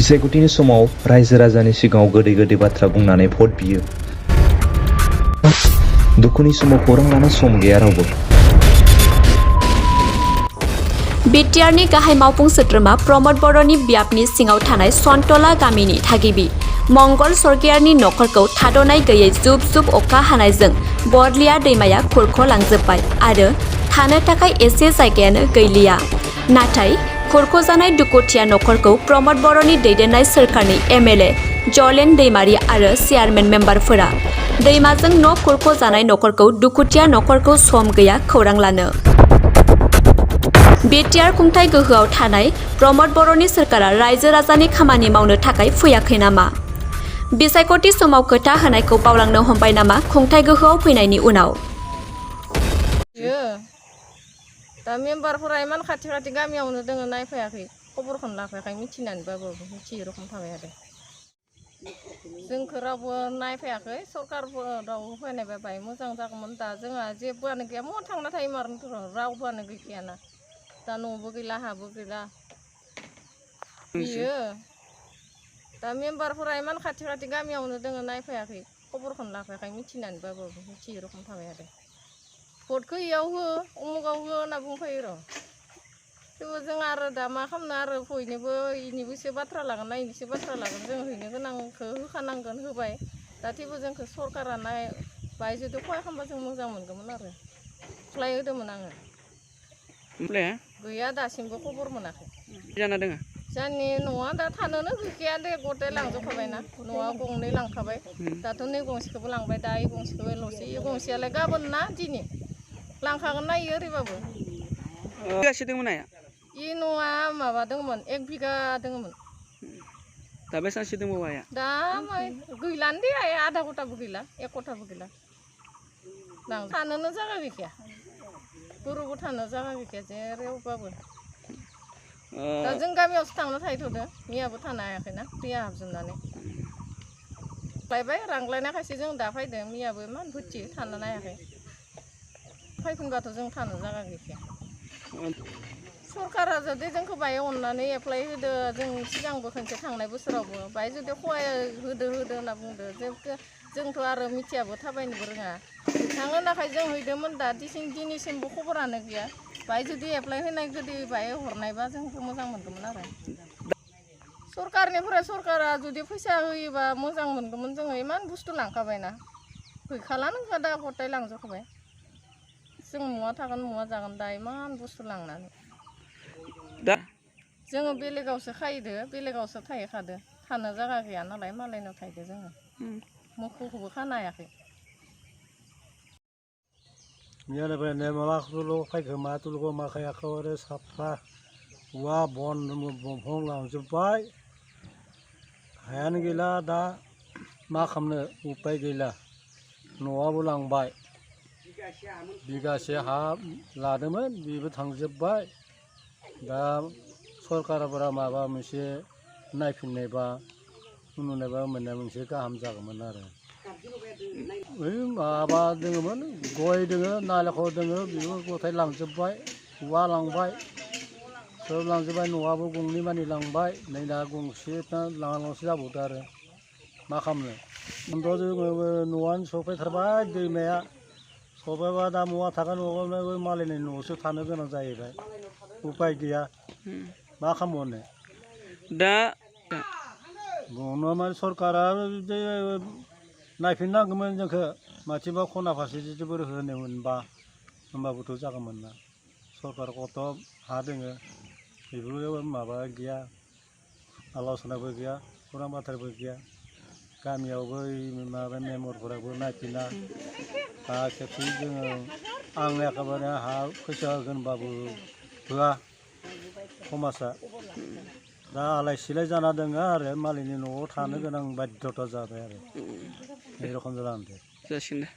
बिसायख'थिनि समाव रायजो राजानि सिगाङाव गोदै गोदै बाथ्रा बुंनानै भट बियो। दुखुनि समाव खौरां लानो सम गैया रावबो। बिटिआरनि गाहाय मावफुं सोद्रोमा प्रमद बर'नि बियाबनि सिङाव थानाय सन्तला गामिनि थागिबि मंगल सरगियारनि नखरखौ थाद'नाय गैयै जुब जुब अखा हानायजों बरलिया दैमाया खुरख'लांजोब्बाय आरो थानो थाखाय एसे जायगायानो गैलिया। नाथाय खुरख'जानाय दुखुथिया नखरखौ प्रमद बर'नि दैदेननाय सोरखारनि एमएलए जलेन दैमारी आरो चेयारमेन मेम्बारफोरा दैमाजों न' खुरख'जानाय नखरखौ दुखुथिया नखरखौ सम गैया खौरां लानो। बिटिआर खुंथाय गोहोआव थानाय प्रमद बर'नि सोरखारा रायजो राजानि खामानि मावनो थाखाय फैयाखै नामा? बिसायख'थि समाव खोथा होनायखौ बावलांनो हमबाय नामा खुंथाय गोहोआव फैनायनि उनाव? दा मेम्बारफोरा इमान खाथि खाथि गामियावनो दोङो नायफैयाखै, खबरखौनो लाफैयाखै, मिथिनानैबाबो मिथियै रखम थाबाय आरो। जोंखौ रावबो नायफैयाखै, सरकारफोराव फैनायबा बाहाय मोजां जागौमोन। दा जोंहा जेबोआनो गैया, महा थांना थायो मारनोथ' रावबोआनो गैखायाना। दा न'बो गैला, हाबो गैला। बियो दा मेम्बारफोरा इमान खाथि खाथि गामियावनो दोङो नायफैयाखै, खबरखौनो लाफैयाखै, मिथिनानैबाबो मिथियै रखम थाबाय आरो। भटखौ इयाव हो, उमुगाव हो होनना बुंफैयो र'। थेवबो जों आरो दा मा खालामनो आरो बयनोबो इनिबोसो बाथ्रा लागोन ना इनिसो बाथ्रा लागोन, जों हैनो गोनांखौ होखानांगोन, होबाय। दा थेवबो जोंखौ सरकारा बाहाय जुदि खहाय खालामबा जों मोजां मोनगौमोन आरो। अख्लाय होदोंमोन आङो। गैया दासिमबो खबर मोनाखै। जाना दोङो? जोंनि न'आ दा थानोनो गैखाया दे, गथाय लांजोबखाबायना। न'आ गंनै लांखाबाय, दाथ' नै गंसेखौबो लांबाय, दा इ गंसेखौल'सै। इ गंसेयालाय गाबोन ना दिनै लांखागोन ना इयो ओरैबाबो। बिगासे दंमोन नाया? इ न'आ माबा दङमोन, 1 बिगा दङमोन। दा बेसांसो दंबावो हाया? दा गैलानो दे आइया, आधा खथाबो गैला, 1 खथाबो गैला। थानोनो जायगा गैखाया, गरुबो थानो जायगा गैखाया जेरावबाबो। दा जों गामियावसो थांना थाहैथ'दो, मैयाबो थानो हायाखैना दैया हाबजोबनानै। लायबाय रांलायना खायसे जों दा फैदों, मैयाबो इमान बोथि थानो हायाखै। फैफिनबाथ' जों थानो जायगा गैखाया। सरकारा जुदि जोंखौ बाहाय अननानै एप्लाइ होदो, जों सिगांबो खनसे थांनाय बोसोरावबो बाहाय जुदि खहाय होदो होनना बुंदो, जोंथ' आरो मिथियाबो थाबायनोबो रोङा। बिथांनो थाखाय जों हैदोंमोन, दा दिनैसिमबो खबरानो गैया। बाहाय जुदि एप्लाइ होनाय गोदो बाहाय हरनायबा जोंबो मोजां मोनगौमोन आरो। सरकारनिफ्राय सरकारा जुदि फैसा होयोबा मोजां मोनगौमोन, जोङो इमान बुस्थु लांखाबायना। गैखालानो दा गथाय लांजोबखाबाय। जों महा थागोन महा जागोन दा इमान बुस्थु लांनानै। दा जोङो बेलेगावसो खाहैदो, बेलेगावसो थाहैखादो। थानो जायगा गैया नालाय मालायनाव थाहैदो जोङो। मोखौखौबो खानो हायाखै। बेनिफ्राय माबाखौल' फायखो माथुलखौ माखायाखौ आरो साफा औवा बन दंफां लांजोब्बाय। हायानो गैला, दा मा खालामनो उपाय गैला। न'आबो लांबाय, बिगासे हा लादोंमोन बेबो थांजोब्बाय। दा सरकारफोरा माबा मोनसे नायफिननायबा उनुनायबा मोननाय मोनसे गाहाम जागौमोन आरो। ओइ माबा दोङोमोन, गय दोङो, नालेंखर दोङो, बेबो गथाय लांजोब्बाय। औवा लांबाय, सब लांजोब्बाय। न'आबो गंनै मानि लांबाय, नै दा गंसे लांसो जाबावदो आरो मा खालामनो। ओमफ्राय जोङो न'आनो सफैथारबाय, दैमाया सफैबा दा महा थागोन न'आवनो मालायनि न'आवसो थानो गोनां जाहैबाय। उपाय गैया, मा खालामबावनो। दा माने सरकारा नायफिननांगौमोन जोंखौ, माथिबा खना फारसे जुदिफोर होनो मोनबा होमबाबोथ' जागौमोन ना। सरकारखौथ' हा दोङो, बेफोरबो माबा गैया, आल'सनाबो गैया, खौरां बाथ्राबो गैया। गामियावबो माबा मेम्बारफोराबो नायफिना। दा खेबसे जोङो आं एखेबारे हा फैसा होगोनबाबो होआ समाजा। दा आलाय सिलाय जाना दङ आरो मालायनि न'आव थानो गोनां बाध्यता जाबाय आरो। बे रखम जानानै दं। जासिगोन दे।